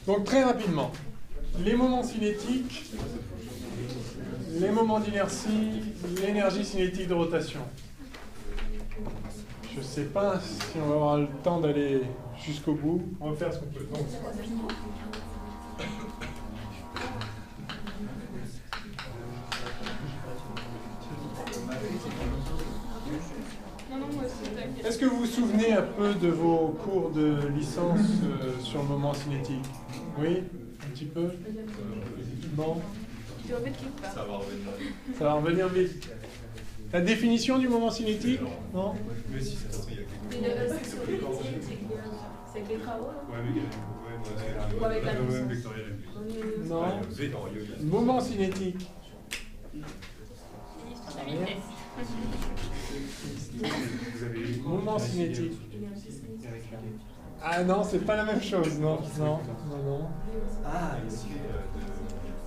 Donc très rapidement, les moments cinétiques, les moments d'inertie, l'énergie cinétique de rotation. Je ne sais pas si on va avoir le temps d'aller jusqu'au bout. On va faire ce qu'on peut. Donc, est-ce que vous vous souvenez un peu de vos cours de licence sur le moment cinétique? Oui? Un petit peu? Non? Ça va revenir vite. La définition du moment cinétique? Non? Mais si, ça se trouve, il y a C'est avec les travaux, là? Ou avec la Non. Moment cinétique. Moment cinétique. Ah non, c'est pas la même chose, non, non, non, non.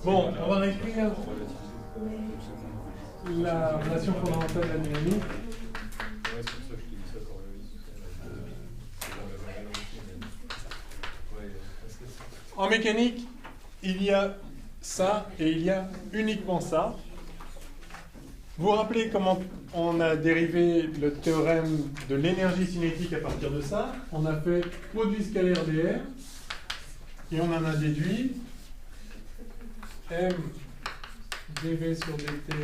Bon, on va écrire la relation fondamentale de la dynamique. En mécanique, il y a ça et il y a uniquement ça. Vous vous rappelez comment on a dérivé le théorème de l'énergie cinétique à partir de ça? On a fait produit scalaire dr et on en a déduit m dv sur dt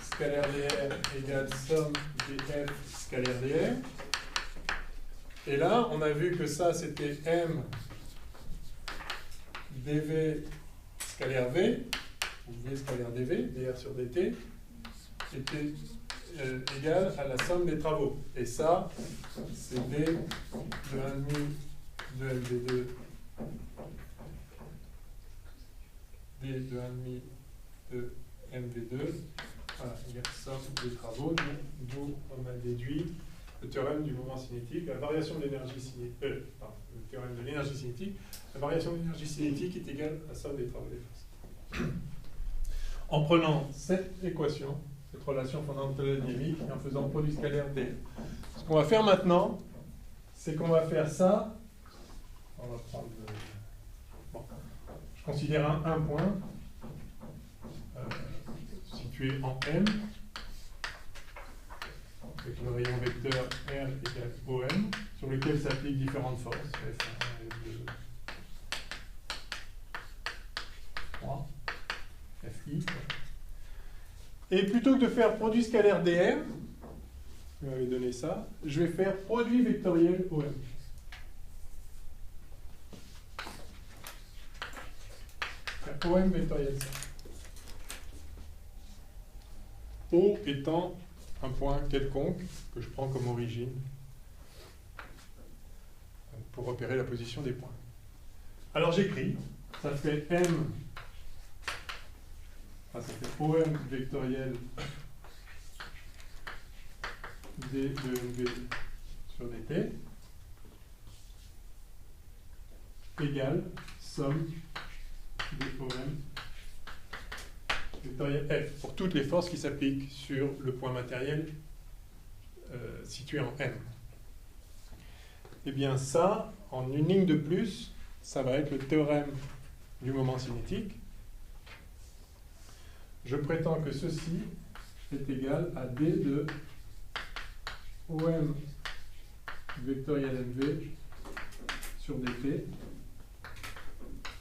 scalaire dr égale somme df scalaire dr. Et là, on a vu que ça, c'était m dv scalaire v, ou v scalaire dv, dr sur dt, était égal à la somme des travaux. Et ça, c'est d de 1,5 de mv2, d de 1,5 de mv2, voilà, égale somme des travaux, d'où on a déduit le théorème du moment cinétique, la variation de l'énergie cinétique, le théorème de l'énergie cinétique, la variation de l'énergie cinétique est égale à la somme des travaux des forces. En prenant cette équation, cette relation fondamentale dynamique, et en faisant produit scalaire d. Ce qu'on va faire maintenant, c'est qu'on va faire ça. On va prendre. Bon, je considère un point situé en M, avec le rayon vecteur R égale OM, sur lequel s'appliquent différentes forces, F1, F2, 3, FI. Et plutôt que de faire produit scalaire dr, vous m'avez donné ça, je vais faire produit vectoriel OM. Faire OM vectoriel ça. O étant un point quelconque que je prends comme origine pour repérer la position des points. Alors j'écris, ça fait M, ça fait OM vectoriel d de MV sur dt égale somme de OM vectoriel F pour toutes les forces qui s'appliquent sur le point matériel situé en M. Et bien ça, en une ligne de plus, ça va être le théorème du moment cinétique. Je prétends que ceci est égal à d de OM vectoriel MV sur dt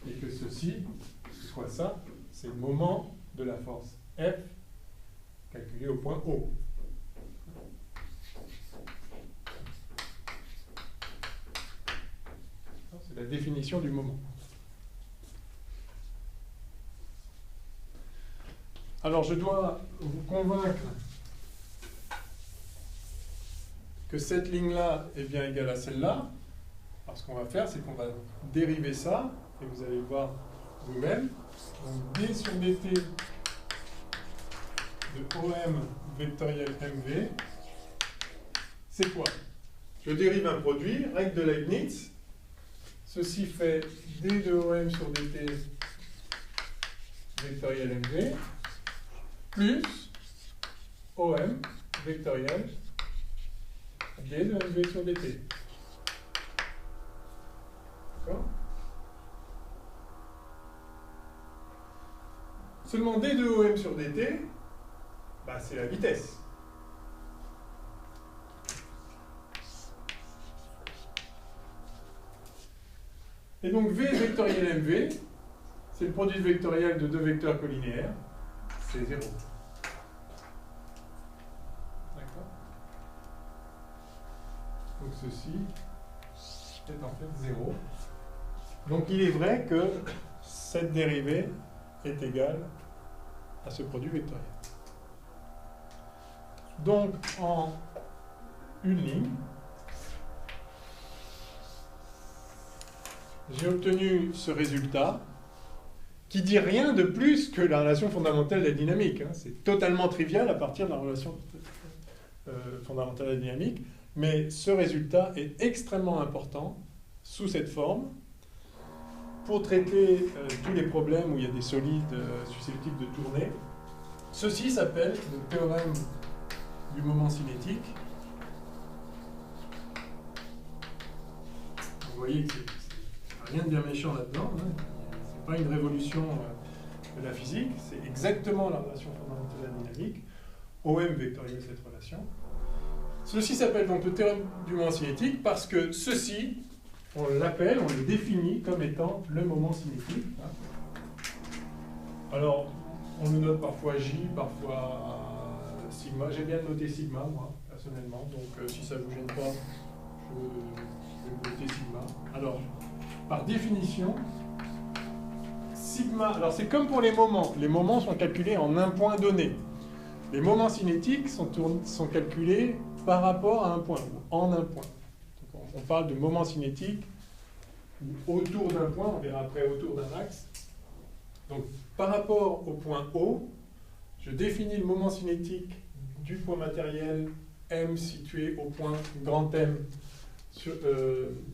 et que ceci, c'est quoi ça? C'est le moment de la force F calculée au point O. C'est la définition du moment. Alors je dois vous convaincre que cette ligne-là est bien égale à celle-là. Alors ce qu'on va faire, c'est qu'on va dériver ça, et vous allez le voir vous-même. Donc d sur dt de OM vectoriel MV, c'est quoi? Je dérive un produit, règle de Leibniz. Ceci fait d de OM sur dt vectoriel MV plus OM vectoriel d de MV sur dt. D'accord? Seulement d2OM sur dt, bah, c'est la vitesse. Et donc V vectoriel MV, c'est le produit vectoriel de deux vecteurs collinéaires, c'est 0. D'accord? Donc ceci est en fait 0. Donc il est vrai que cette dérivée est égale à ce produit vectoriel. Donc en une ligne, j'ai obtenu ce résultat qui dit rien de plus que la relation fondamentale de la dynamique. C'est totalement trivial à partir de la relation fondamentale de la dynamique, mais ce résultat est extrêmement important sous cette forme pour traiter tous les problèmes où il y a des solides susceptibles de tourner. Ceci s'appelle le théorème du moment cinétique. Vous voyez que c'est rien de bien méchant là-dedans. C'est pas une révolution de la physique, c'est exactement la relation fondamentale de la dynamique. OM vectoriel cette relation. Ceci s'appelle donc le théorème du moment cinétique parce que ceci, on l'appelle, on le définit comme étant le moment cinétique. Alors, on le note parfois J, parfois sigma. J'aime bien noter sigma, moi, personnellement. Donc, si ça ne vous gêne pas, je vais noter sigma. Alors, par définition, sigma... Alors, c'est comme pour les moments. Les moments sont calculés en un point donné. Les moments cinétiques sont calculés par rapport à un point, ou en un point. Donc, on parle de moment cinétique autour d'un point, on verra après autour d'un axe. Donc, par rapport au point O, je définis le moment cinétique du point matériel M situé au point grand M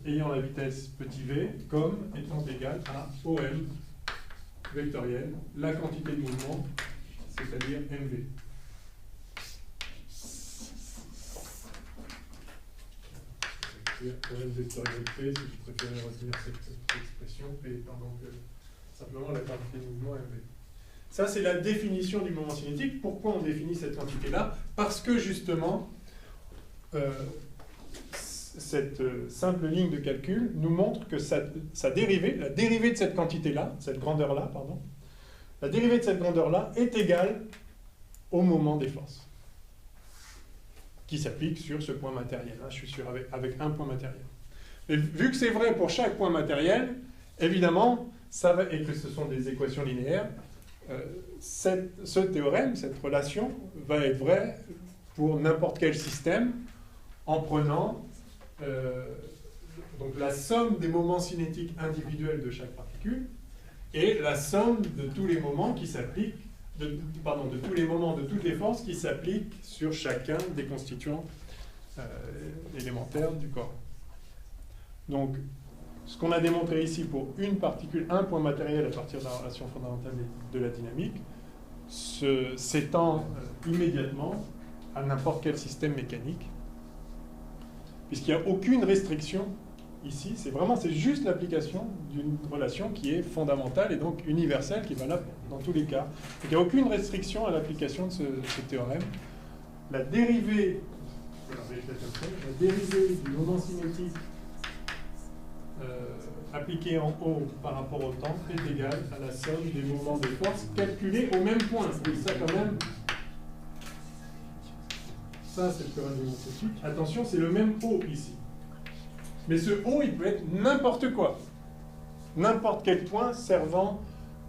ayant la vitesse petit v comme étant égal à OM vectoriel, la quantité de mouvement, c'est-à-dire MV. OM vectoriel P, si je préférais retenir cette expression, P étant donc simplement la quantité de mouvement MV. Ça, c'est la définition du moment cinétique. Pourquoi on définit cette quantité-là? Parce que, justement, cette simple ligne de calcul nous montre que sa dérivée, la dérivée de cette quantité-là, cette grandeur-là, pardon, la dérivée de cette grandeur-là est égale au moment des forces, qui s'applique sur ce point matériel. Je suis sûr avec un point matériel. Mais vu que c'est vrai pour chaque point matériel, évidemment, ça va, et que ce sont des équations linéaires, ce théorème, cette relation, va être vrai pour n'importe quel système en prenant donc la somme des moments cinétiques individuels de chaque particule et la somme de tous les moments qui s'appliquent, de tous les moments de toutes les forces qui s'appliquent sur chacun des constituants élémentaires du corps. Donc, ce qu'on a démontré ici pour une particule, un point matériel à partir de la relation fondamentale de la dynamique, s'étend immédiatement à n'importe quel système mécanique, puisqu'il n'y a aucune restriction ici, c'est juste l'application d'une relation qui est fondamentale et donc universelle, qui est valable dans tous les cas. Donc, il n'y a aucune restriction à l'application de ce théorème. La dérivée du moment cinétique appliqué en haut par rapport au temps est égale à la somme des moments de force calculés au même point. Et ça, quand même, ça, c'est le théorème du moment cinétique. Attention, c'est le même O ici. Mais ce O, il peut être n'importe quoi. N'importe quel point servant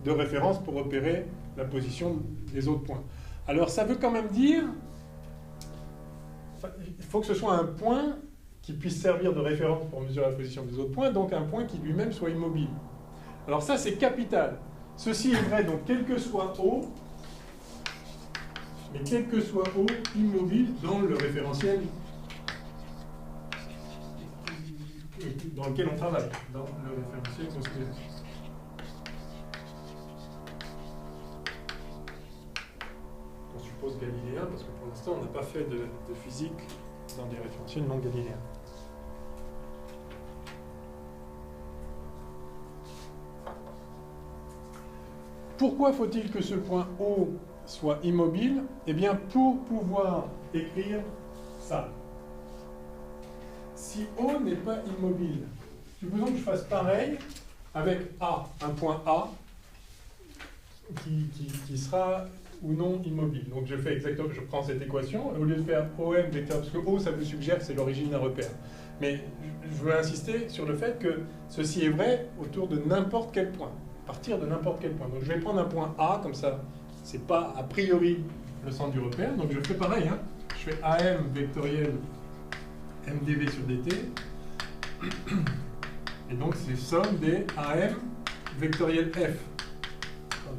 de référence pour repérer la position des autres points. Alors, ça veut quand même dire... il faut que ce soit un point qui puisse servir de référence pour mesurer la position des autres points, donc un point qui lui-même soit immobile. Alors ça, c'est capital. Ceci est vrai, donc quel que soit O, mais quel que soit O immobile dans le référentiel dans lequel on travaille, dans le référentiel considéré. On suppose galiléen, parce que pour l'instant, on n'a pas fait de physique dans des référentiels non galiléens. pourquoi faut-il que ce point O soit immobile? Eh bien, pour pouvoir écrire ça. Si O n'est pas immobile, supposons que je fasse pareil avec A, un point A, qui sera ou non immobile. Donc je fais exactement, je prends cette équation, au lieu de faire OM vecteur, parce que O, ça vous suggère que c'est l'origine d'un repère. Mais je veux insister sur le fait que ceci est vrai autour de n'importe quel point, à partir de n'importe quel point. Donc je vais prendre un point A, comme ça, c'est pas a priori le centre du repère. Donc je fais pareil, hein. Je fais AM vectoriel MdV sur dt. Et donc c'est somme des AM vectoriel F.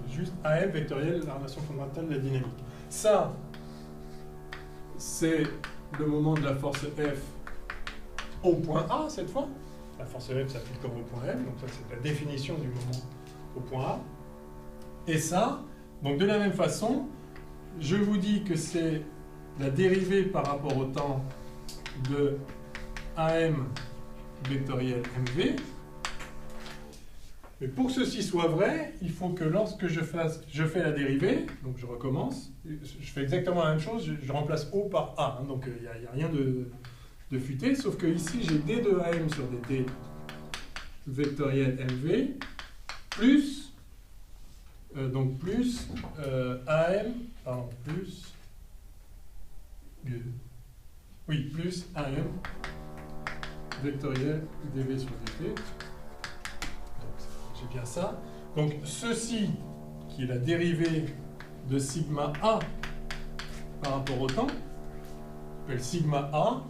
Juste AM vectoriel, la relation fondamentale de la dynamique. Ça, c'est le moment de la force F au point A, cette fois. La force F s'applique comme au point M, donc ça, c'est la définition du moment au point A. Et ça, donc de la même façon, je vous dis que c'est la dérivée par rapport au temps de AM vectoriel MV. Mais pour que ceci soit vrai, il faut que lorsque je fais la dérivée, donc je recommence, je fais exactement la même chose, je remplace O par A, hein, donc il n'y a rien de fuité, sauf que ici j'ai D de AM sur dt vectoriel MV, plus, AM, pardon, plus AM vectoriel dV sur dt. J'ai bien ça. Donc ceci, qui est la dérivée de sigma A par rapport au temps, s'appelle sigma A,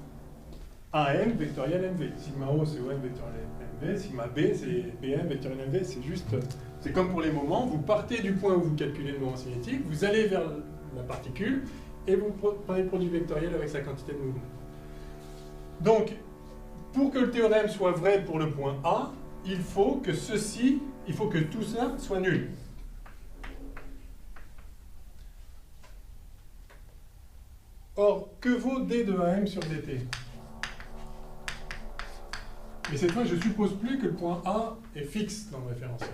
AM vectoriel MV. Sigma O, c'est OM vectoriel MV. Sigma B, c'est PM vectoriel MV. C'est juste, c'est comme pour les moments. Vous partez du point où vous calculez le moment cinétique, vous allez vers la particule, et vous prenez le produit vectoriel avec sa quantité de mouvement. Donc, pour que le théorème soit vrai pour le point A, il faut que tout ça soit nul. Or, que vaut d de AM sur dt? Mais cette fois, je ne suppose plus que le point A est fixe dans le référentiel.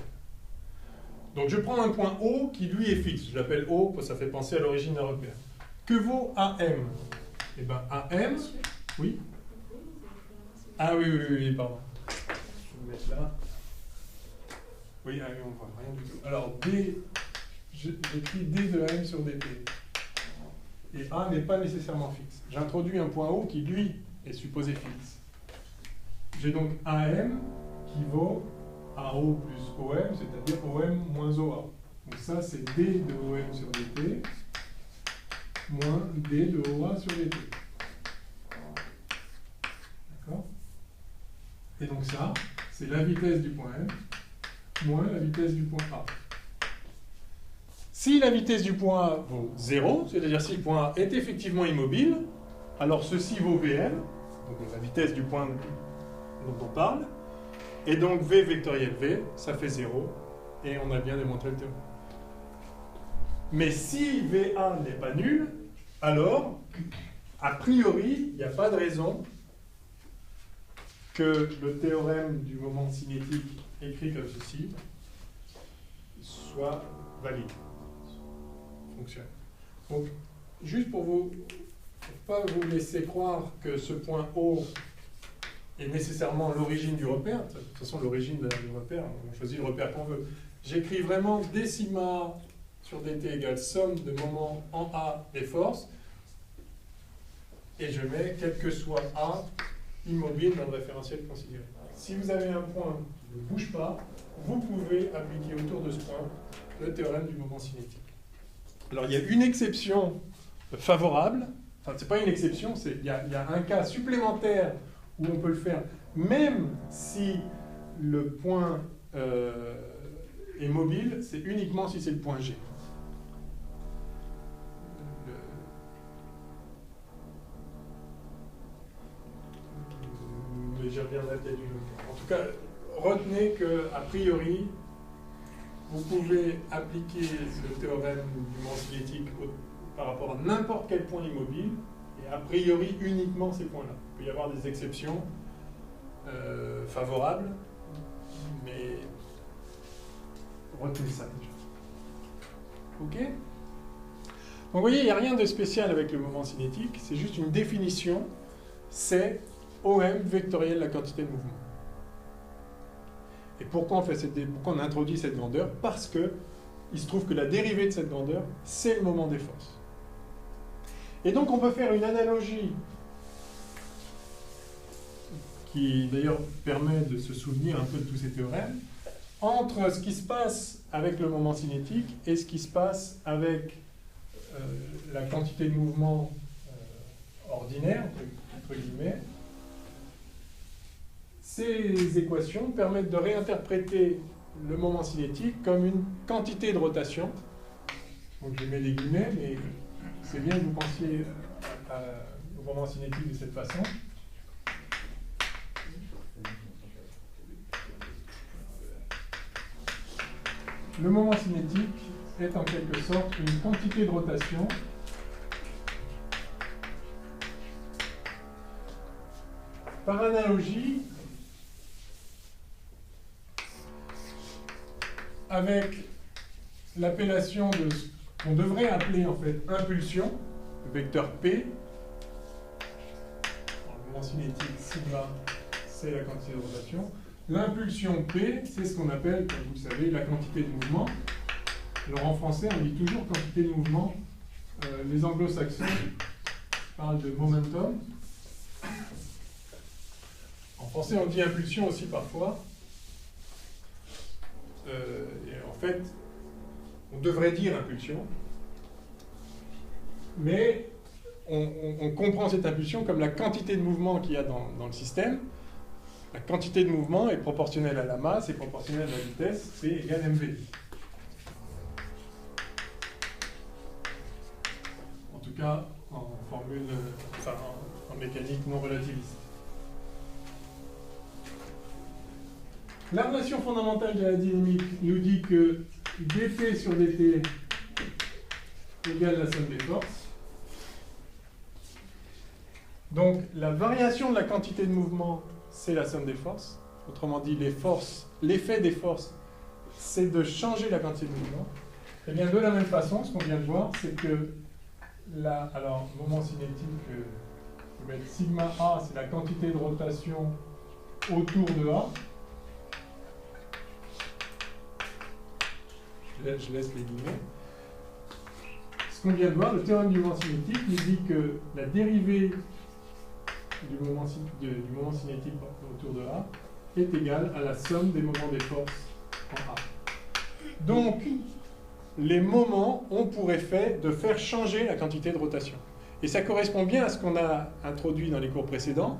Donc je prends un point O qui, lui, est fixe. Je l'appelle O, ça fait penser à l'origine d'un repère. Que vaut AM? Eh bien, AM, oui. Ah oui, pardon. Je vais mettre là. Oui, on voit rien du tout. Alors, j'écris D de AM sur dt. Et A n'est pas nécessairement fixe. J'introduis un point O qui, lui, est supposé fixe. J'ai donc AM qui vaut AO plus OM, c'est-à-dire OM moins OA. Donc ça, c'est D de OM sur dt moins D de OA sur dt. D'accord? Et donc ça, c'est la vitesse du point M moins la vitesse du point A. Si la vitesse du point A vaut 0, c'est-à-dire si le point A est effectivement immobile, alors ceci vaut Vm, donc la vitesse du point dont on parle, et donc V vectoriel V, ça fait 0, et on a bien démontré le théorème. Mais si VA n'est pas nul, alors, a priori, il n'y a pas de raison que le théorème du moment cinétique écrit comme ceci soit valide, fonctionne. Donc, juste pour ne pas vous laisser croire que ce point O est nécessairement l'origine du repère, de toute façon l'origine du repère, on choisit le repère qu'on veut. J'écris vraiment d sigma sur dt égale somme de moments en A et force, et je mets quel que soit A immobile dans le référentiel considéré. Si vous avez un point qui ne bouge pas, vous pouvez appliquer autour de ce point le théorème du moment cinétique. Alors il y a une exception favorable, enfin c'est pas une exception, il y a un cas supplémentaire où on peut le faire, même si le point est mobile, c'est uniquement si c'est le point G. Mais j'y reviendrai peut-être une autre fois. En tout cas, retenez qu'a priori, vous pouvez appliquer le théorème du moment cinétique par rapport à n'importe quel point immobile, et a priori uniquement ces points-là. Il peut y avoir des exceptions favorables, mais retenez ça déjà. Ok? Donc vous voyez, il n'y a rien de spécial avec le moment cinétique, c'est juste une définition, c'est OM vectoriel la quantité de mouvement. Et pourquoi on introduit cette grandeur? Parce que il se trouve que la dérivée de cette grandeur, c'est le moment des forces. Et donc on peut faire une analogie qui d'ailleurs permet de se souvenir un peu de tous ces théorèmes, entre ce qui se passe avec le moment cinétique et ce qui se passe avec la quantité de mouvement ordinaire, entre guillemets. Ces équations permettent de réinterpréter le moment cinétique comme une quantité de rotation. Donc je mets des guillemets, mais c'est bien que vous pensiez au moment cinétique de cette façon. Le moment cinétique est en quelque sorte une quantité de rotation par analogie avec l'appellation de ce qu'on devrait appeler en fait impulsion, le vecteur P. Le moment cinétique sigma, c'est la quantité de rotation. L'impulsion P, c'est ce qu'on appelle, comme vous le savez, la quantité de mouvement. Alors en français, on dit toujours quantité de mouvement. Les anglo-saxons parlent de momentum. En français, on dit impulsion aussi parfois. Et en fait, on devrait dire impulsion, mais on comprend cette impulsion comme la quantité de mouvement qu'il y a dans le système. La quantité de mouvement est proportionnelle à la masse et proportionnelle à la vitesse, P égale mv. En tout cas, en formule, en mécanique non relativiste. La relation fondamentale de la dynamique nous dit que dp sur dt égale la somme des forces. Donc la variation de la quantité de mouvement, c'est la somme des forces. Autrement dit, les forces, l'effet des forces, c'est de changer la quantité de mouvement. Et bien de la même façon, ce qu'on vient de voir, c'est que alors moment cinétique, je vais mettre sigma A, c'est la quantité de rotation autour de A. Je laisse les guillemets. Ce qu'on vient de voir, le théorème du moment cinétique nous dit que la dérivée du moment cinétique autour de A est égale à la somme des moments des forces en A. Donc, les moments ont pour effet de faire changer la quantité de rotation. Et ça correspond bien à ce qu'on a introduit dans les cours précédents.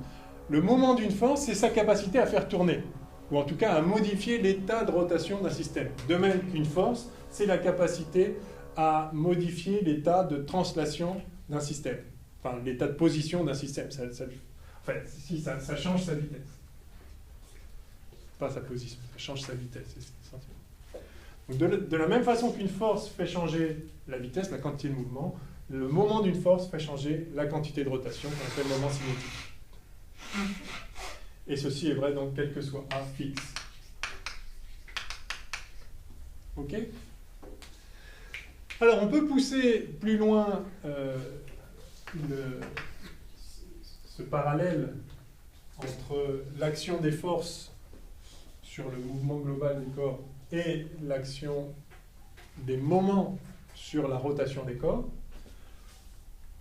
Le moment d'une force, c'est sa capacité à faire tourner, ou en tout cas à modifier l'état de rotation d'un système. De même qu'une force, c'est la capacité à modifier l'état de translation d'un système, enfin l'état de position d'un système. Ça change sa vitesse. Pas sa position, ça change sa vitesse. Donc de la même façon qu'une force fait changer la vitesse, la quantité de mouvement, le moment d'une force fait changer la quantité de rotation, qu'on appelle le moment cinétique. Et ceci est vrai donc quel que soit A fixe. Ok? Alors on peut pousser plus loin ce parallèle entre l'action des forces sur le mouvement global du corps et l'action des moments sur la rotation des corps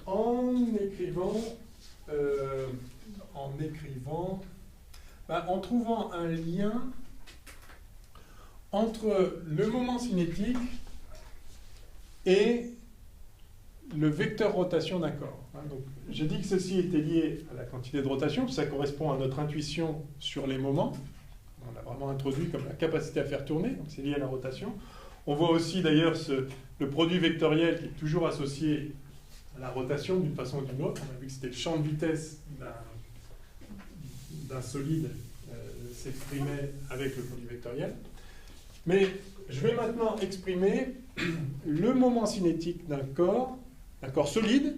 en trouvant un lien entre le moment cinétique et le vecteur rotation d'un corps. Donc, j'ai dit que ceci était lié à la quantité de rotation, puis ça correspond à notre intuition sur les moments. On l'a vraiment introduit comme la capacité à faire tourner, donc c'est lié à la rotation. On voit aussi d'ailleurs le produit vectoriel qui est toujours associé à la rotation d'une façon ou d'une autre. On a vu que c'était le champ de vitesse d'un solide s'exprimait avec le produit vectoriel. Mais je vais maintenant exprimer le moment cinétique d'un corps solide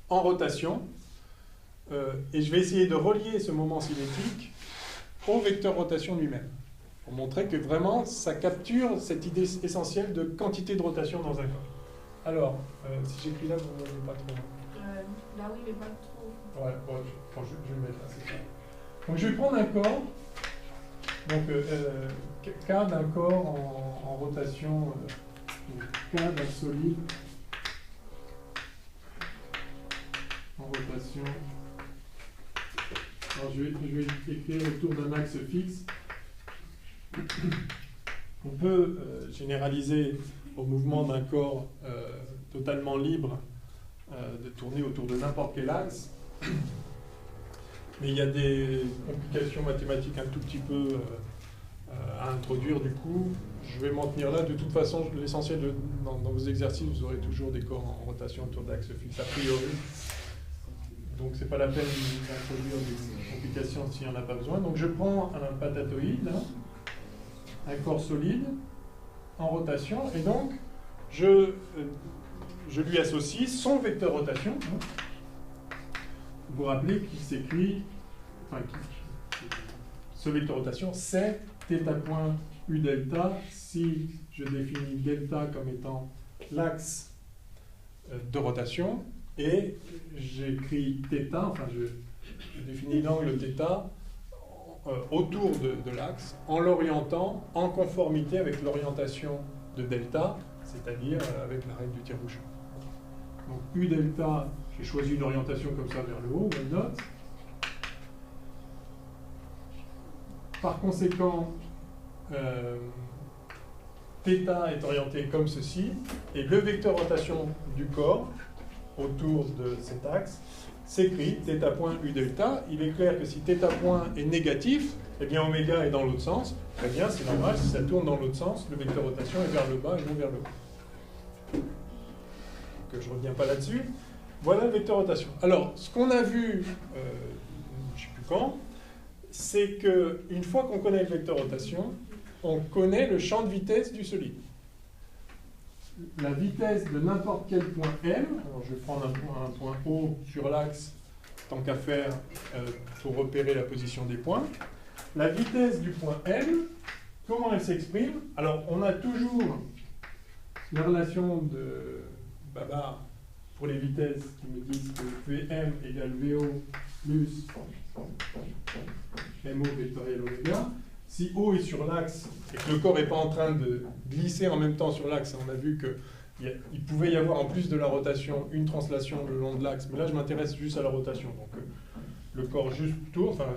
en rotation, et je vais essayer de relier ce moment cinétique au vecteur rotation lui-même. pour montrer que vraiment, ça capture cette idée essentielle de quantité de rotation dans un corps. Alors, si j'écris là, vous ne voyez pas trop. Là, oui, mais pas trop. Ouais, bon, je vais le mettre là, c'est ça. Donc, je vais prendre un corps. Donc, K d'un corps en rotation, K d'un solide en rotation. Alors, je vais écrire autour d'un axe fixe. On peut généraliser au mouvement d'un corps totalement libre de tourner autour de n'importe quel axe. Mais il y a des complications mathématiques un tout petit peu à introduire du coup. Je vais m'en tenir là. De toute façon, l'essentiel dans vos exercices, vous aurez toujours des corps en rotation autour d'axes fixes a priori. Donc c'est pas la peine d'introduire des complications s'il n'y en a pas besoin. Donc je prends un patatoïde, là, un corps solide en rotation, et donc je lui associe son vecteur rotation. Vous vous rappelez qu'il s'écrit, enfin, ce vecteur rotation, c'est θ point u delta si je définis delta comme étant l'axe de rotation, et j'écris θ, enfin je définis l'angle θ autour de l'axe en l'orientant en conformité avec l'orientation de delta, c'est-à-dire avec la règle du tire-bouchon. Donc U delta, j'ai choisi une orientation comme ça vers le haut, why not. Par conséquent, θ est orienté comme ceci, et le vecteur rotation du corps autour de cet axe s'écrit θ point U delta. Il est clair que si θ point est négatif, eh bien oméga est dans l'autre sens. Très bien, c'est normal, si ça tourne dans l'autre sens, le vecteur rotation est vers le bas et non vers le haut. Donc je ne reviens pas là-dessus. Voilà le vecteur rotation. Alors, ce qu'on a vu, je ne sais plus quand, c'est qu'une fois qu'on connaît le vecteur rotation, on connaît le champ de vitesse du solide. La vitesse de n'importe quel point M, alors je vais prendre un point O sur l'axe, tant qu'à faire, pour repérer la position des points. La vitesse du point M, comment elle s'exprime? Alors, on a toujours la relation de Babar pour les vitesses qui me disent que Vm égale Vo plus MO vectoriel oméga. Si O est sur l'axe et que le corps n'est pas en train de glisser en même temps sur l'axe, on a vu qu'il pouvait y avoir en plus de la rotation une translation le long de l'axe, mais là je m'intéresse juste à la rotation. Donc le corps juste tourne, enfin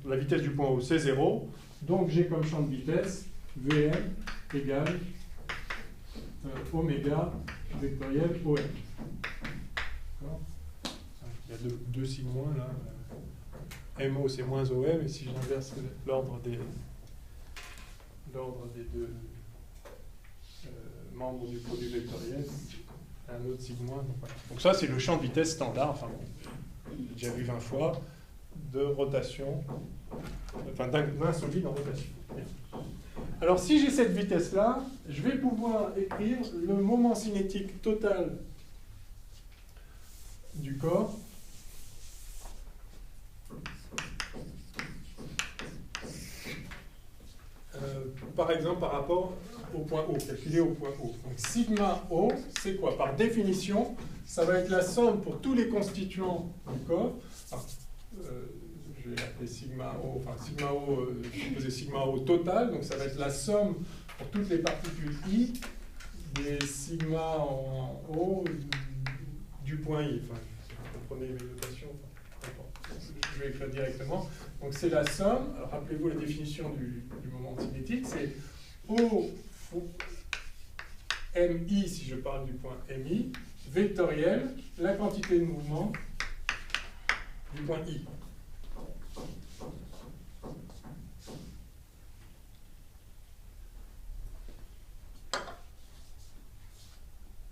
la vitesse du point O c'est 0, donc j'ai comme champ de vitesse Vm égale oméga vectoriel OM. Il y a deux signes moins là. MO c'est moins OM, et si j'inverse l'ordre des deux membres du produit vectoriel, un autre signe moins. Donc, voilà. Donc ça c'est le champ de vitesse standard, enfin j'ai déjà vu 20 fois, de rotation, enfin d'un solide en rotation. Bien. Alors si j'ai cette vitesse-là, je vais pouvoir écrire le moment cinétique total du corps par exemple par rapport au point O, calculé au point O. Donc sigma O, c'est quoi? Par définition, ça va être la somme pour tous les constituants du corps. Je vais l'appeler sigma O, enfin sigma O, je sigma O total, donc ça va être la somme pour toutes les particules I des sigma en O du point I. Enfin, vous comprenez les notations, je vais écrire directement. Donc c'est la somme, alors rappelez-vous la définition du moment cinétique, c'est O MI, si je parle du point MI, vectoriel, la quantité de mouvement du point I.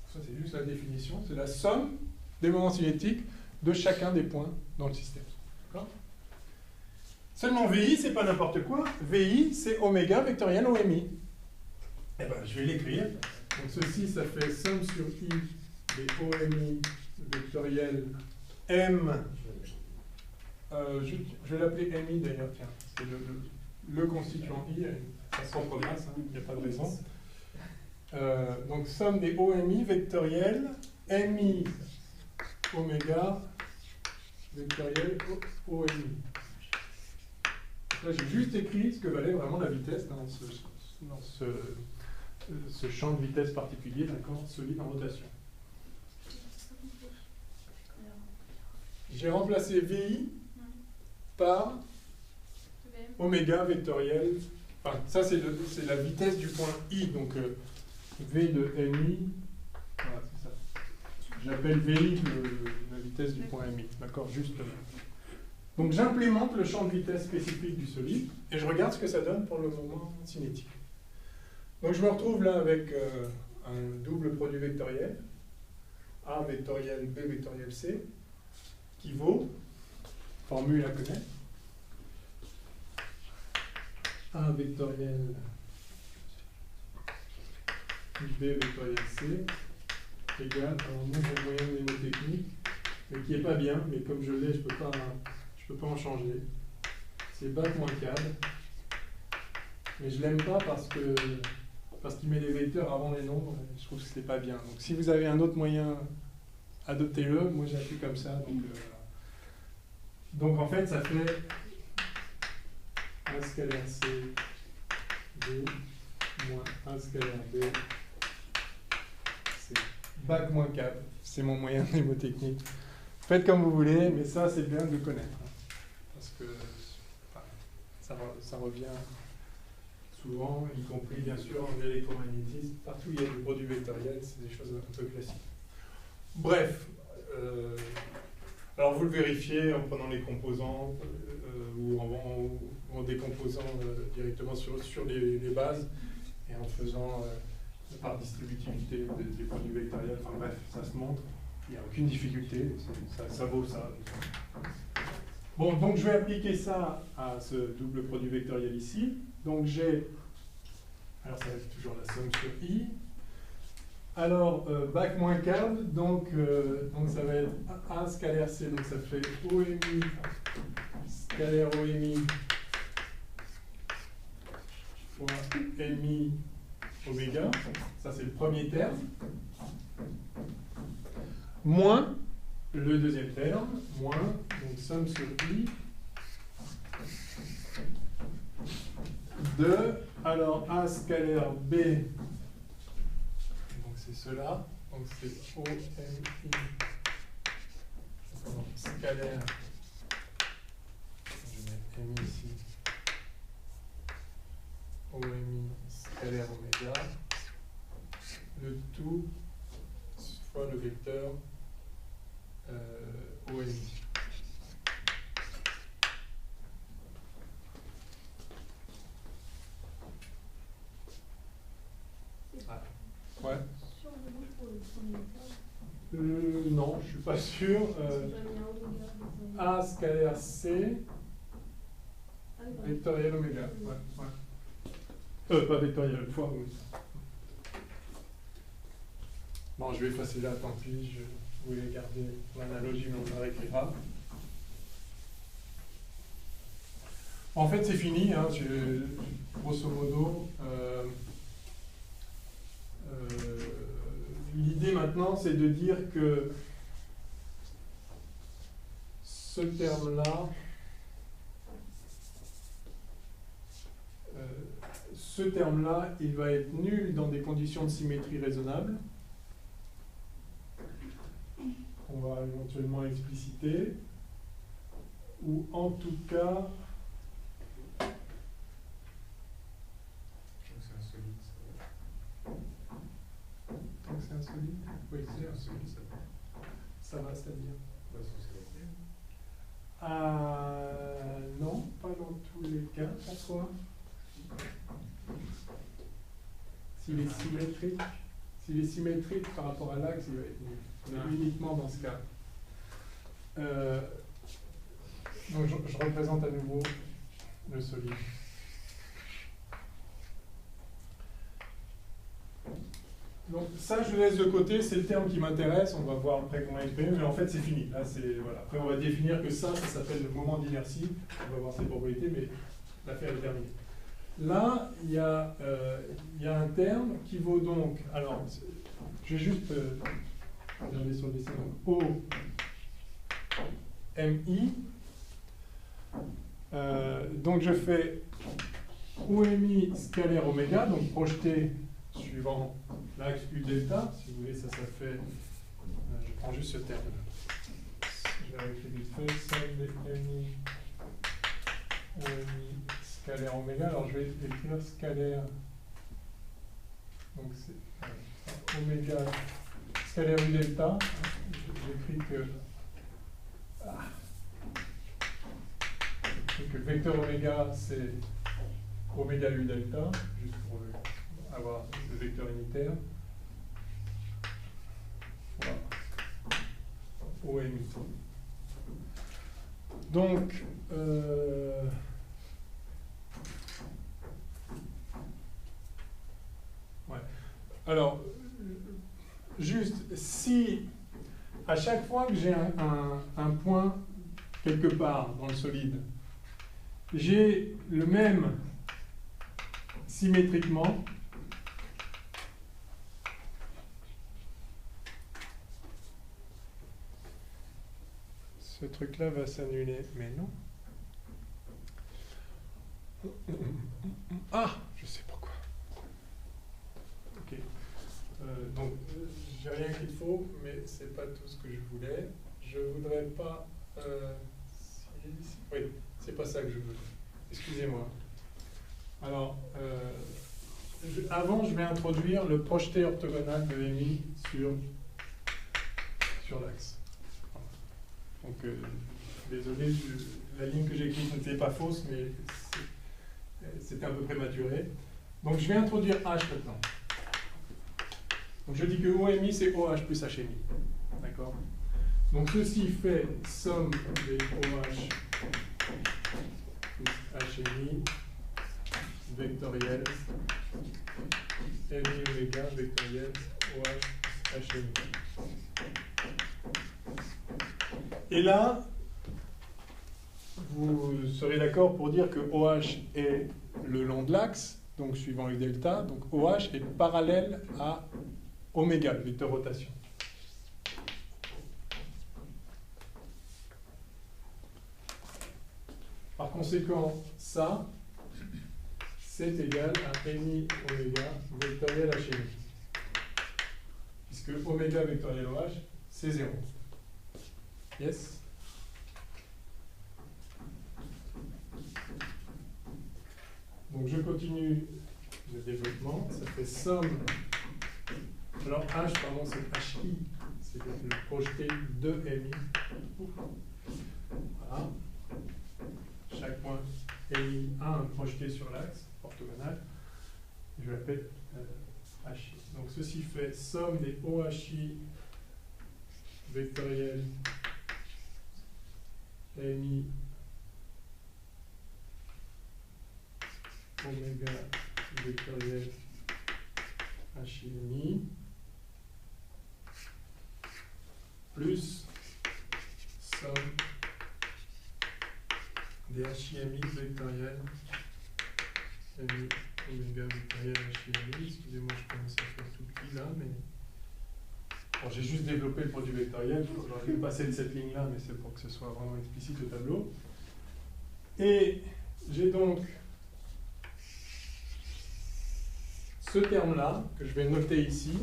Ça c'est juste la définition, c'est la somme des moments cinétiques de chacun des points dans le système. D'accord ? Seulement VI, c'est pas n'importe quoi. VI, c'est oméga vectoriel OMI. Eh ben, je vais l'écrire. Donc ceci, ça fait somme sur I des OMI vectoriel M. Je vais l'appeler MI d'ailleurs, tiens. C'est le constituant I a ça se reprograsse, il n'y a pas de raison. Donc somme des OMI vectoriels, MI oméga vectoriel OMI. Là, j'ai juste écrit ce que valait vraiment la vitesse dans ce champ de vitesse particulier d'un corps solide en rotation. J'ai remplacé VI par oméga vectoriel. Enfin, ça, c'est la vitesse du point I. Donc, V de MI, voilà, c'est ça. J'appelle VI la vitesse du point MI. D'accord, justement. Donc, j'implémente le champ de vitesse spécifique du solide et je regarde ce que ça donne pour le moment cinétique. Donc, je me retrouve là avec un double produit vectoriel, A vectoriel, B vectoriel C, qui vaut, formule à connaître, A vectoriel B vectoriel C égale à un nombre moyen mnémotechnique, mais qui n'est pas bien, mais comme je l'ai, je ne peux pas en changer. C'est bac moins CAD, mais je ne l'aime pas parce qu'il met les vecteurs avant les nombres, et je trouve que ce n'est pas bien. Donc si vous avez un autre moyen, adoptez-le. Moi j'ai appris comme ça. Donc en fait, ça fait A scalaire C, B, moins A scalaire B, c'est bac moins 4. C'est mon moyen mnémotechnique. Faites comme vous voulez, mais ça, c'est bien de le connaître. Parce que ça revient souvent, y compris bien sûr en électromagnétisme. Partout où il y a des produits vectoriels, c'est des choses un peu classiques. Bref, alors vous le vérifiez en prenant les composants ou en décomposant directement sur les bases et en faisant par distributivité des produits vectoriels. Enfin bref, ça se montre, il n'y a aucune difficulté, ça vaut ça. Bon, donc je vais appliquer ça à ce double produit vectoriel ici. Donc j'ai, alors ça va être toujours la somme sur I. Alors, bac moins CAD, donc ça va être A scalaire C, donc ça fait OMI scalaire OMI fois MI oméga, ça c'est le premier terme, moins le deuxième terme, moins, donc somme sur I, de, alors A scalaire B, c'est cela, donc c'est OMI scalaire, je mets MI ici, OMI scalaire oméga, le tout fois le vecteur OMI. Ah. Ouais. Non, je ne suis pas sûr. A scalaire C, vectoriel oméga. Ouais. Pas vectoriel, fois oui. Bon, je vais effacer là, tant pis, je voulais garder l'analogie, mais on la réécrira. En fait, c'est fini, hein, grosso modo. L'idée maintenant, c'est de dire que ce terme-là, il va être nul dans des conditions de symétrie raisonnables. On va éventuellement expliciter. Ou en tout cas... Tant que c'est insolite. Oui, c'est insolite. Ça va, c'est-à-dire non, pas dans tous les cas. Pourquoi? S'il est symétrique par rapport à l'axe, il va être nul. Mais uniquement dans ce cas. Donc je représente à nouveau le solide. Donc ça, je laisse de côté, c'est le terme qui m'intéresse, on va voir après comment l'exprimer, mais en fait c'est fini. Là, voilà. Après on va définir que ça s'appelle le moment d'inertie, on va voir ses propriétés, mais l'affaire est terminée. là, il y a un terme qui vaut donc, alors, je vais juste regarder sur le dessin, donc OMI. Donc je fais OMI scalaire oméga, donc projeté suivant l'axe U delta, si vous voulez, ça fait, je prends juste ce terme. Je vais écrire vite fait, somme des OMI scalaire oméga, alors je vais écrire scalaire, donc c'est oméga scalaire U delta, j'écris que le vecteur oméga c'est oméga U delta, juste pour avoir le vecteur unitaire. Voilà. OMI. Donc, ouais. Alors, juste, si à chaque fois que j'ai un point quelque part dans le solide, j'ai le même symétriquement ce truc-là va s'annuler, mais non. Ah, je sais pourquoi. Ok. Donc, j'ai rien écrit de faux, mais c'est pas tout ce que je voulais. Je voudrais pas. Oui, c'est pas ça que je veux. Excusez-moi. Alors, avant, je vais introduire le projeté orthogonal de MI sur l'axe. Donc, désolé, la ligne que j'ai écrite n'était pas fausse, mais c'était un peu prématuré. Donc, je vais introduire H maintenant. Donc, je dis que OMI, c'est OH plus HMI. D'accord? Donc, ceci fait somme des OH plus HMI vectoriel MI oméga vectoriel OH HMI. Et là, vous serez d'accord pour dire que OH est le long de l'axe, donc suivant U delta, donc OH est parallèle à oméga, le vecteur rotation. Par conséquent, ça, c'est égal à MI oméga vectoriel HMI. Puisque oméga vectoriel OH, c'est 0. Yes? Donc je continue le développement. Ça fait somme. Alors H, pardon, c'est HI. C'est le projeté de MI. Voilà. Chaque point MI a un projeté sur l'axe orthogonal. Je l'appelle HI. Donc ceci fait somme des OHI vectoriels MI oméga vectoriel HI plus somme des HIMI vectoriels MI oméga vectoriel HIMI. Excusez-moi, je commence à faire tout petit là, mais bon, j'ai juste développé le produit vectoriel. J'aurais dû passer de cette ligne-là, mais c'est pour que ce soit vraiment explicite au tableau. Et j'ai donc ce terme-là, que je vais noter ici,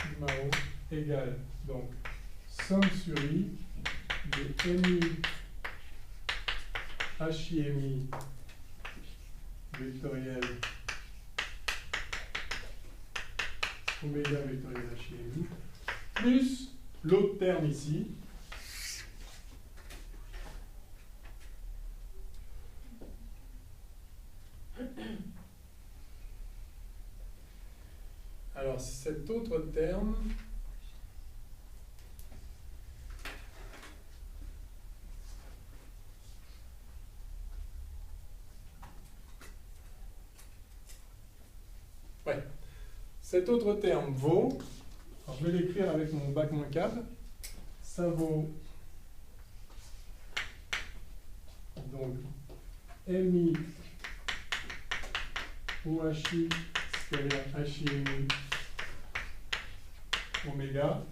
sigma O égale donc somme sur I de MI HIMI vectoriel oméga vectoriel HIMI plus l'autre terme ici alors cet autre terme cet autre terme vaut, alors je vais l'écrire avec mon bac-cap, ça vaut donc MI OHI scalaire HIMI oméga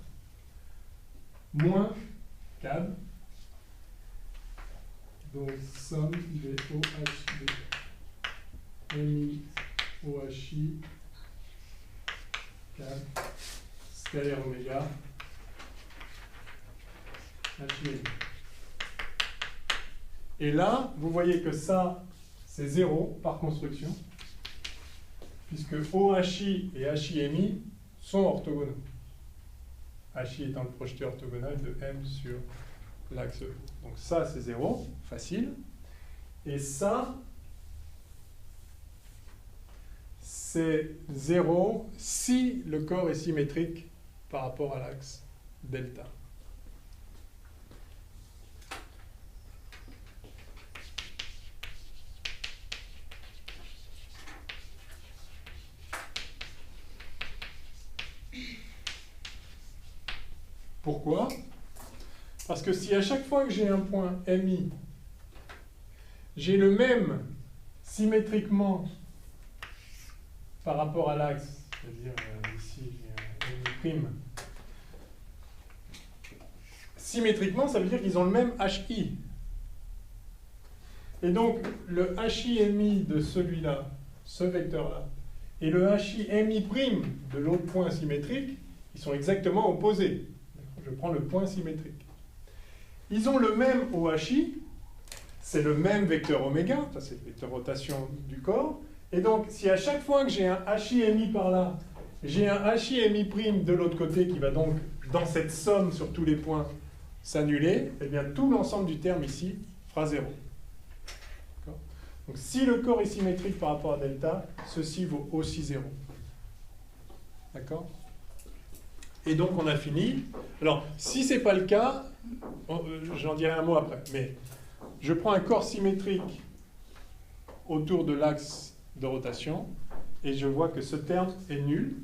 moins CAB, donc somme des OHI MI OHI CAB scalaire oméga HIMI. Et là, vous voyez que ça, c'est 0 par construction, puisque OHI et HIMI sont orthogonaux. HI étant le projeté orthogonal de M sur l'axe E. Donc ça, c'est 0, facile. Et ça, c'est 0 si le corps est symétrique par rapport à l'axe delta. Pourquoi? Parce que si à chaque fois que j'ai un point MI, j'ai le même symétriquement par rapport à l'axe, c'est-à-dire ici j'ai un MI', symétriquement ça veut dire qu'ils ont le même HI. Et donc le HI' de celui-là, ce vecteur-là, et le HI' de l'autre point symétrique, ils sont exactement opposés. Je prends le point symétrique. Ils ont le même OHI, c'est le même vecteur oméga, ça c'est le vecteur rotation du corps, et donc si à chaque fois que j'ai un HI' par là, j'ai un HI' de l'autre côté qui va donc, dans cette somme sur tous les points, s'annuler, eh bien tout l'ensemble du terme ici fera 0. Donc si le corps est symétrique par rapport à delta, ceci vaut aussi 0. D'accord ? Et donc on a fini. Alors, si ce n'est pas le cas, j'en dirai un mot après, mais je prends un corps symétrique autour de l'axe de rotation, et je vois que ce terme est nul.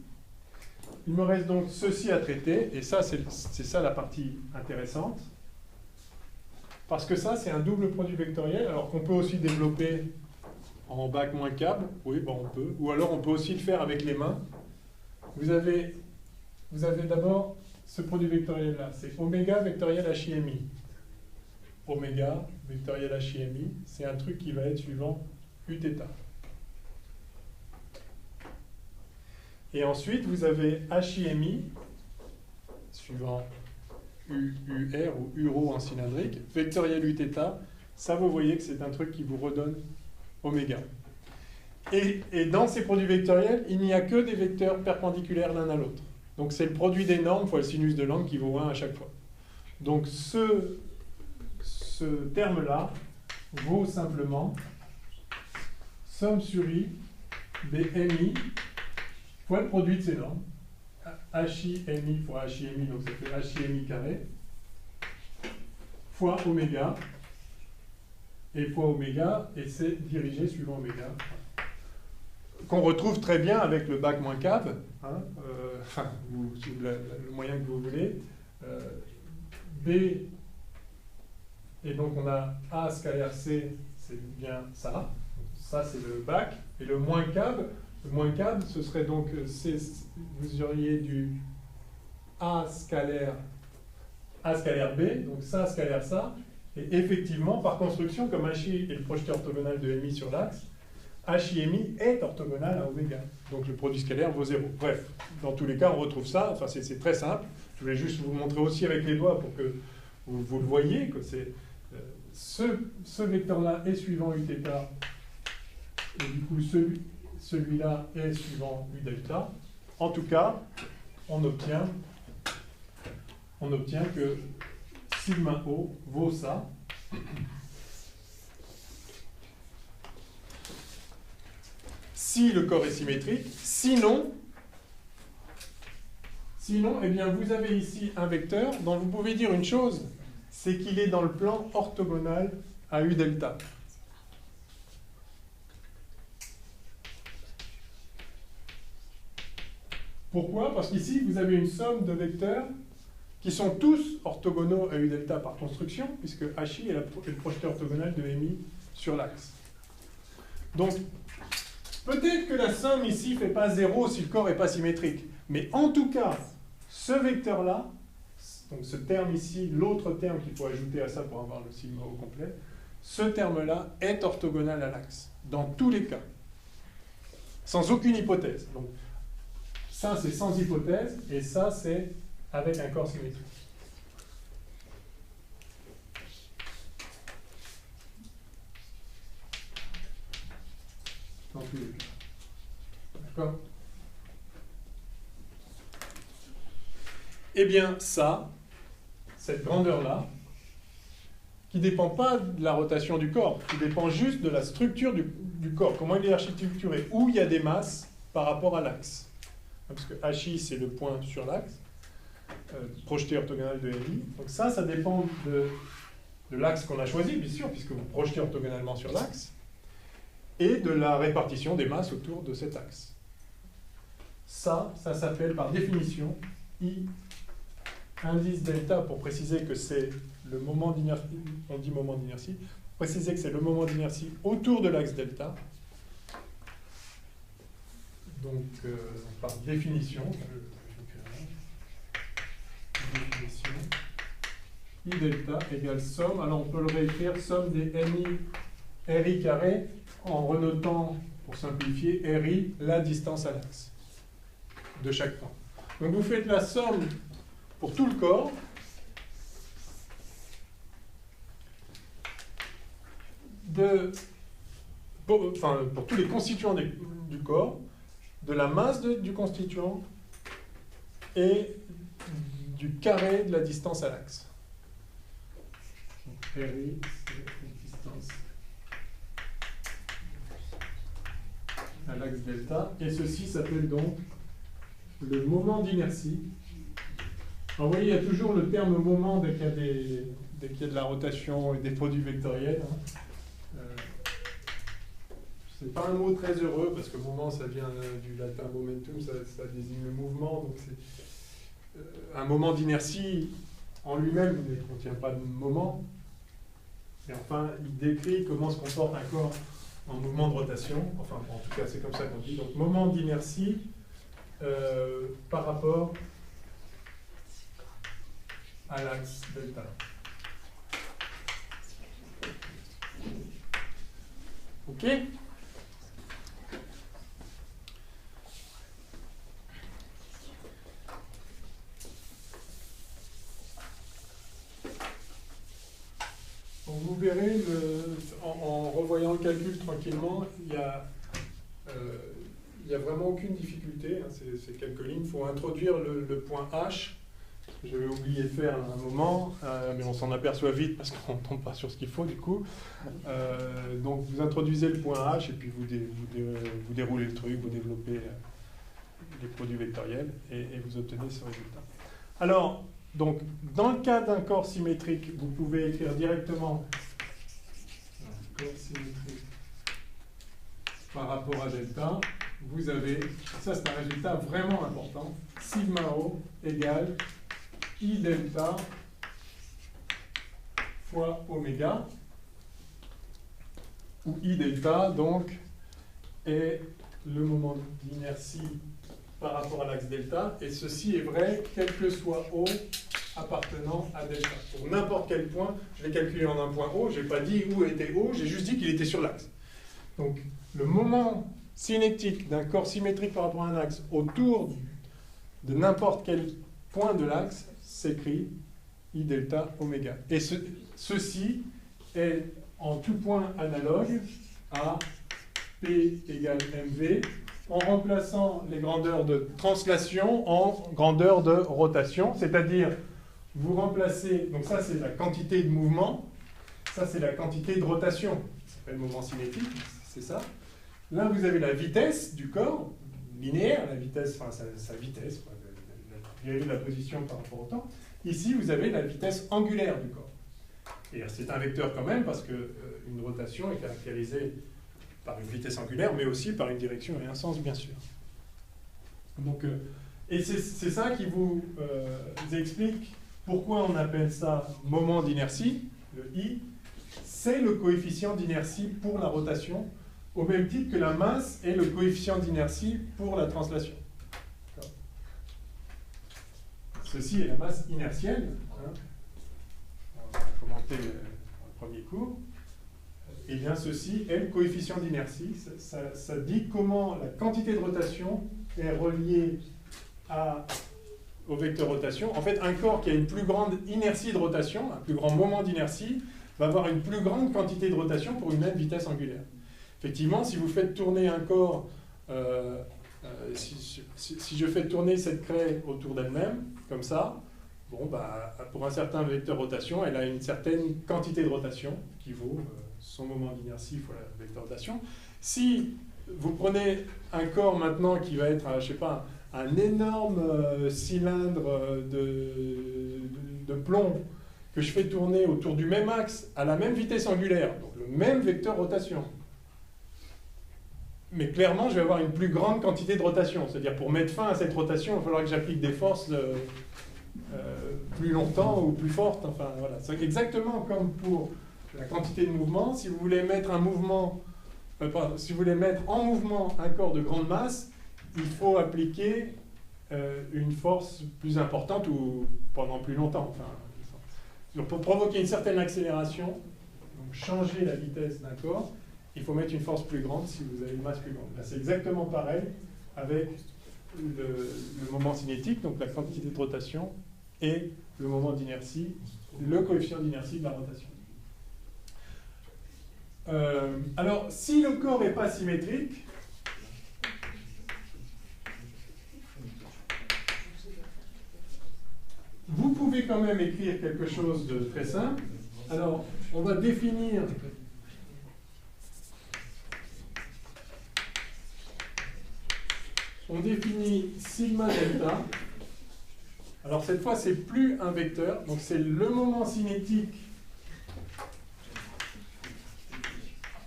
Il me reste donc ceci à traiter, et ça, c'est ça la partie intéressante. Parce que ça, c'est un double produit vectoriel, alors qu'on peut aussi développer en bac moins câble. Oui, bon, on peut. Ou alors on peut aussi le faire avec les mains. Vous avez d'abord ce produit vectoriel-là, c'est oméga vectoriel HIMI. Oméga vectoriel HIMI, c'est un truc qui va être suivant Uθ. Et ensuite, vous avez HIMI, suivant UR ou URO en cylindrique, vectoriel Uθ, ça vous voyez que c'est un truc qui vous redonne oméga. Et dans ces produits vectoriels, il n'y a que des vecteurs perpendiculaires l'un à l'autre. Donc c'est le produit des normes fois le sinus de l'angle qui vaut 1 à chaque fois. Donc ce terme-là vaut simplement somme sur I BMI fois le produit de ces normes. HIMI fois HIMI, donc ça fait HIMI carré, fois oméga, et fois oméga, et c'est dirigé suivant oméga. Qu'on retrouve très bien avec le bac moins cab, hein, le moyen que vous voulez. B, et donc on a A scalaire C, c'est bien ça. Ça c'est le bac. Et le moins cab, ce serait donc, vous auriez du A scalaire B, donc ça scalaire ça. Et effectivement, par construction, comme HI est le projeté orthogonal de MI sur l'axe, HIMI est orthogonal à oméga. Donc le produit scalaire vaut 0. Bref, dans tous les cas, on retrouve ça. Enfin, c'est très simple. Je voulais juste vous montrer aussi avec les doigts pour que vous le voyez, que c'est ce vecteur-là est suivant Uθ, et du coup celui-là est suivant U delta. En tout cas, on obtient que sigma O vaut ça. Si le corps est symétrique, sinon, eh bien, vous avez ici un vecteur dont vous pouvez dire une chose, c'est qu'il est dans le plan orthogonal à U delta. Pourquoi? Parce qu'ici, vous avez une somme de vecteurs qui sont tous orthogonaux à U delta par construction, puisque HI est le projeté orthogonal de MI sur l'axe. Donc, peut-être que la somme ici ne fait pas 0 si le corps n'est pas symétrique. Mais en tout cas, ce vecteur-là, donc ce terme ici, l'autre terme qu'il faut ajouter à ça pour avoir le sigma au complet, ce terme-là est orthogonal à l'axe, dans tous les cas, sans aucune hypothèse. Donc, ça, c'est sans hypothèse, et ça, c'est avec un corps symétrique. Dans tous les cas. D'accord? Eh bien, ça, cette grandeur-là, qui ne dépend pas de la rotation du corps, qui dépend juste de la structure du corps, comment il est architecturé, où il y a des masses par rapport à l'axe. Parce que HI, c'est le point sur l'axe, projeté orthogonal de RI. Donc ça dépend de l'axe qu'on a choisi, bien sûr, puisque vous projetez orthogonalement sur l'axe, et de la répartition des masses autour de cet axe. Ça s'appelle par définition I indice delta, pour préciser que c'est le moment d'inertie, on dit moment d'inertie, préciser que c'est le moment d'inertie autour de l'axe delta. Donc, par définition, I delta égale somme, alors on peut le réécrire, somme des MI RI carré, en renotant, pour simplifier, RI, la distance à l'axe de chaque point. Donc vous faites la somme pour tout le corps, pour tous les constituants du corps, de la masse du constituant et du carré de la distance à l'axe. RI, c'est la distance à l'axe delta, et ceci s'appelle donc le moment d'inertie. Alors vous voyez, il y a toujours le terme moment dès qu'il y a de la rotation et des produits vectoriels. C'est pas un mot très heureux, parce que moment, ça vient du latin momentum, ça désigne le mouvement. Donc c'est un moment d'inertie en lui-même ne contient pas de moment. Et enfin, il décrit comment se comporte un corps en mouvement de rotation. Enfin, en tout cas, c'est comme ça qu'on dit. Donc, moment d'inertie par rapport à l'axe delta. OK? Donc vous verrez, en revoyant le calcul tranquillement, il n'y a vraiment aucune difficulté. Hein, ces quelques lignes. Il faut introduire le point H. J'avais oublié de faire à un moment, mais on s'en aperçoit vite parce qu'on ne tombe pas sur ce qu'il faut du coup. Donc vous introduisez le point H et puis vous déroulez le truc, vous développez les produits vectoriels et vous obtenez ce résultat. Alors, donc, dans le cas d'un corps symétrique, vous pouvez écrire directement un corps symétrique par rapport à delta. Vous avez, ça c'est un résultat vraiment important, sigma O égale I delta fois oméga, où I delta, donc, est le moment d'inertie par rapport à l'axe delta, et ceci est vrai quel que soit O appartenant à delta. Pour n'importe quel point, je l'ai calculé en un point O, je n'ai pas dit où était O, j'ai juste dit qu'il était sur l'axe. Donc, le moment cinétique d'un corps symétrique par rapport à un axe autour de n'importe quel point de l'axe s'écrit I delta oméga. Et ceci est en tout point analogue à P égale mv, en remplaçant les grandeurs de translation en grandeur de rotation, c'est-à-dire vous remplacez, donc ça c'est la quantité de mouvement, ça c'est la quantité de rotation, ça s'appelle moment cinétique, c'est ça. Là vous avez la vitesse du corps, linéaire, la vitesse, enfin sa vitesse, quoi, de la position par rapport au temps. Ici vous avez la vitesse angulaire du corps. Et c'est un vecteur quand même, parce qu'une rotation est caractérisée par une vitesse angulaire, mais aussi par une direction et un sens, bien sûr. Donc, et c'est ça qui vous explique pourquoi on appelle ça moment d'inertie, le I. C'est le coefficient d'inertie pour la rotation au même titre que la masse est le coefficient d'inertie pour la translation. Ceci est la masse inertielle, hein. On a commenté dans le premier cours. Et bien ceci est le coefficient d'inertie. Ça dit comment la quantité de rotation est reliée au vecteur rotation. En fait, un corps qui a une plus grande inertie de rotation, un plus grand moment d'inertie, va avoir une plus grande quantité de rotation pour une même vitesse angulaire. Effectivement, si vous faites tourner un corps, si je fais tourner cette craie autour d'elle-même, comme ça, bon, bah, pour un certain vecteur rotation, elle a une certaine quantité de rotation qui vaut son moment d'inertie fois la vecteur rotation. Si vous prenez un corps maintenant qui va être, je sais pas, un énorme cylindre de plomb que je fais tourner autour du même axe à la même vitesse angulaire, donc le même vecteur rotation. Mais clairement, je vais avoir une plus grande quantité de rotation. C'est-à-dire, pour mettre fin à cette rotation, il va falloir que j'applique des forces plus longtemps ou plus fortes. Enfin, voilà. C'est exactement comme pour la quantité de mouvement. Si vous voulez mettre un mouvement, si vous voulez mettre en mouvement un corps de grande masse, il faut appliquer une force plus importante ou pendant plus longtemps. Enfin, pour provoquer une certaine accélération, donc changer la vitesse d'un corps, il faut mettre une force plus grande si vous avez une masse plus grande. C'est exactement pareil avec le moment cinétique, donc la quantité de rotation, et le moment d'inertie, le coefficient d'inertie de la rotation. Alors, si le corps n'est pas symétrique, vous pouvez quand même écrire quelque chose de très simple. Alors, on va définir... On définit sigma delta. Alors cette fois, c'est plus un vecteur, donc c'est le moment cinétique,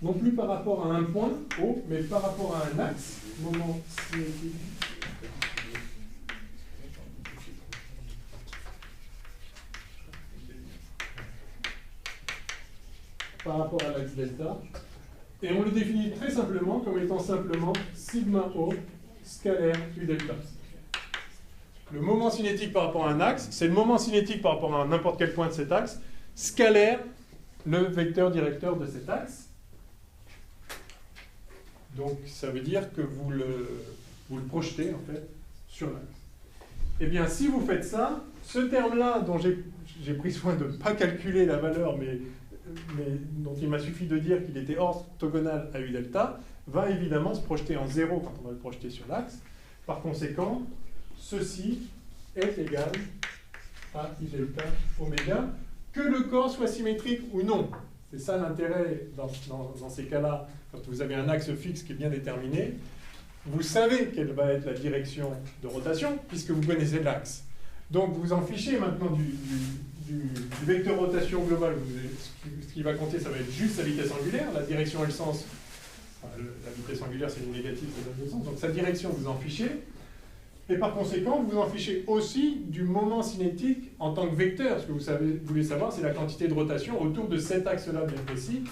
non plus par rapport à un point O, mais par rapport à un axe, moment cinétique. Par rapport à l'axe delta. Et on le définit très simplement comme étant simplement sigma O scalaire U delta. Le moment cinétique par rapport à un axe, c'est le moment cinétique par rapport à n'importe quel point de cet axe, scalaire le vecteur directeur de cet axe. Donc ça veut dire que vous le projetez en fait sur l'axe. Eh bien si vous faites ça, ce terme-là dont j'ai pris soin de ne pas calculer la valeur, mais dont il m'a suffi de dire qu'il était orthogonal à U delta, va évidemment se projeter en 0 quand on va le projeter sur l'axe. Par conséquent, ceci est égal à I delta oméga, que le corps soit symétrique ou non. C'est ça l'intérêt dans ces cas-là, quand vous avez un axe fixe qui est bien déterminé. Vous savez quelle va être la direction de rotation, puisque vous connaissez l'axe. Donc vous en fichez maintenant du vecteur rotation global. Ce qui va compter, ça va être juste sa vitesse angulaire, la direction et le sens. La vitesse angulaire, c'est une négative, ça donne le sens. Donc sa direction, vous en fichez. Et par conséquent, vous en fichez aussi du moment cinétique en tant que vecteur. Ce que vous voulez savoir, c'est la quantité de rotation autour de cet axe-là bien précis.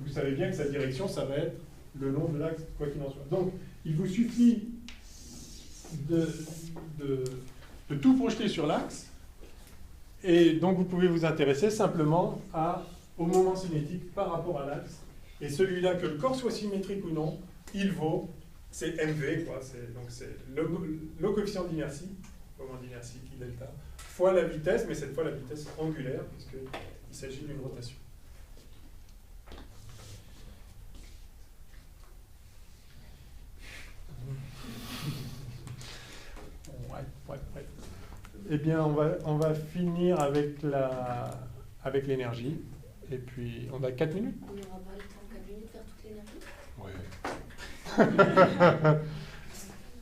Vous savez bien que sa direction, ça va être le long de l'axe, quoi qu'il en soit. Donc, il vous suffit de tout projeter sur l'axe. Et donc, vous pouvez vous intéresser simplement au moment cinétique par rapport à l'axe. Et celui-là, que le corps soit symétrique ou non, il vaut, c'est mv, quoi. Donc c'est le coefficient d'inertie, moment d'inertie, I delta, fois la vitesse, mais cette fois la vitesse angulaire, puisqu'il s'agit d'une rotation. Ouais. Eh bien, on va finir avec l'énergie. Et puis, on a 4 minutes. On aura pas le temps en 4 minutes de faire toute l'énergie. Ouais.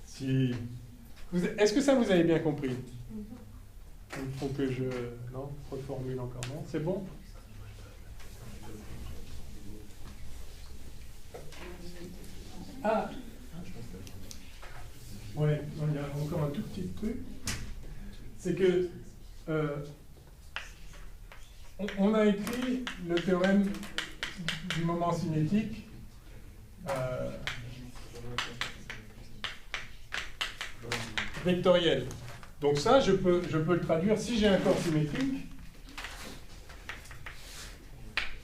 Si... Est-ce que ça vous avez bien compris? Il faut que je... Non, reformule encore. Non, c'est bon? Ah. Ouais, il y a encore un tout petit truc. C'est que on a écrit le théorème du moment cinétique vectoriel. Donc ça, je peux le traduire. Si j'ai un corps symétrique,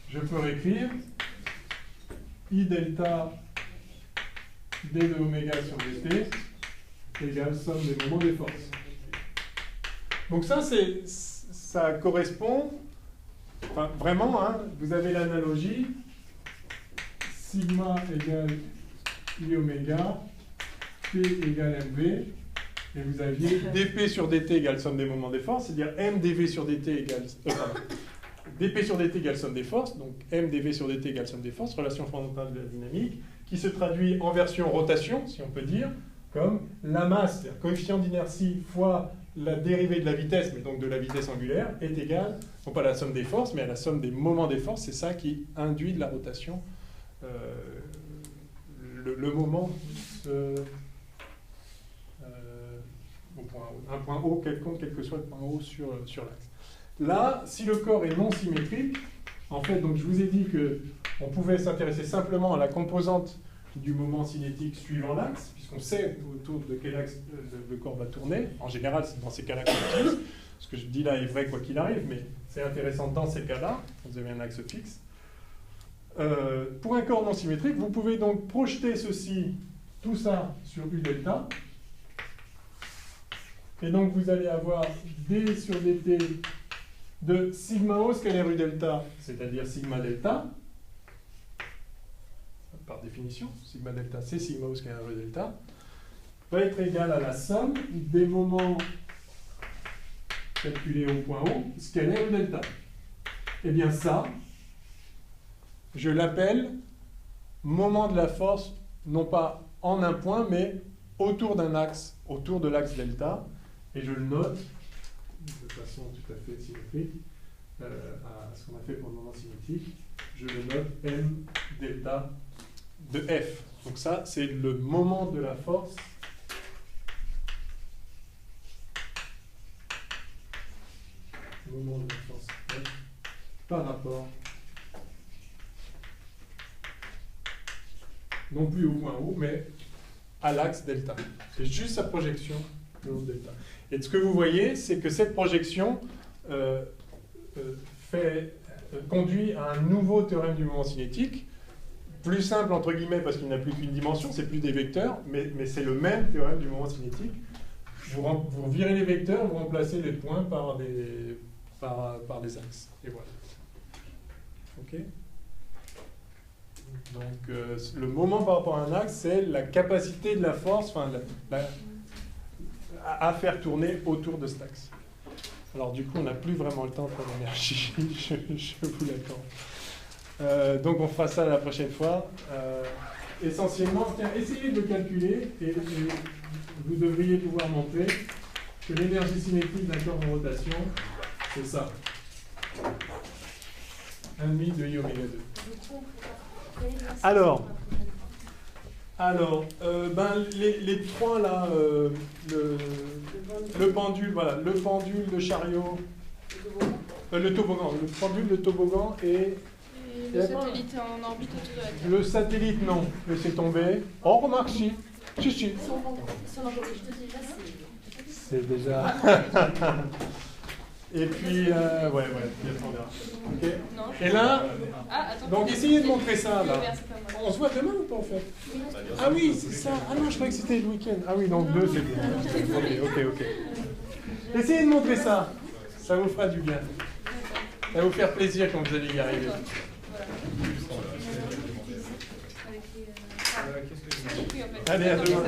je peux réécrire I delta d de oméga sur dt égale somme des moments des forces. Donc ça correspond, enfin, vraiment, hein, vous avez l'analogie sigma égale I oméga, P égale mv, et vous aviez dp sur dt égale somme des moments des forces, c'est-à-dire mdv sur dt égale... dp sur dt égale somme des forces, donc mdv sur dt égale somme des forces, relation fondamentale de la dynamique, qui se traduit en version rotation, si on peut dire, comme la masse, c'est-à-dire coefficient d'inertie fois la dérivée de la vitesse, mais donc de la vitesse angulaire, est égale, non pas à la somme des forces, mais à la somme des moments des forces. C'est ça qui induit de la rotation. Le moment au point haut. Un point haut quelconque, quel que soit le point haut sur l'axe. Là, si le corps est non symétrique, en fait, donc je vous ai dit qu'on pouvait s'intéresser simplement à la composante du moment cinétique suivant l'axe, puisqu'on sait autour de quel axe le corps va tourner. En général, c'est dans ces cas-là qu'on utilise. Ce que je dis là est vrai quoi qu'il arrive, mais c'est intéressant dans ces cas-là, quand vous avez un axe fixe. Pour un corps non symétrique, vous pouvez donc projeter ceci, tout ça, sur U delta. Et donc vous allez avoir d sur dt de sigma O scalaire U delta, c'est-à-dire sigma delta. Par définition, sigma delta, c'est sigma O scalaire U delta, va être égal à la somme des moments calculés au point haut, scalaire U delta. Et bien ça, je l'appelle moment de la force, non pas en un point, mais autour d'un axe, autour de l'axe delta, et je le note de façon tout à fait symétrique à ce qu'on a fait pour le moment cinétique. Je le note M delta de F. Donc ça, c'est le moment de la force F par rapport non plus au point haut, mais à l'axe delta. C'est juste sa projection de delta. Et ce que vous voyez, c'est que cette projection conduit à un nouveau théorème du moment cinétique, plus simple entre guillemets parce qu'il n'a plus qu'une dimension, c'est plus des vecteurs, mais c'est le même théorème du moment cinétique. Vous virez les vecteurs, vous remplacez les points par des axes. Et voilà. Ok ? Donc le moment par rapport à un axe, c'est la capacité de la force à faire tourner autour de cet axe. Alors du coup, on n'a plus vraiment le temps de faire l'énergie, je vous l'accorde. Donc on fera ça la prochaine fois. Essentiellement, tiens, essayez de le calculer et vous devriez pouvoir montrer que l'énergie cinétique d'un corps en rotation, c'est ça. 1,5 de I oméga 2. Alors, les trois là, le pendule, voilà, le pendule, le chariot, le toboggan, le pendule, le toboggan et le satellite en orbite autour de la Terre. Le satellite, non, laissez tomber. Oh, remarque, si. C'est déjà. Et puis, ouais, on verra. Okay. Et là, donc essayez de montrer ça, là. On se voit demain ou pas, en fait? Ah oui, c'est ça. Ah non, je croyais que c'était le week-end. Ah oui, donc 2, c'est bien. Ok. Essayez de montrer ça. Ça vous fera du bien. Ça va vous faire plaisir quand vous allez y arriver. Allez, à demain.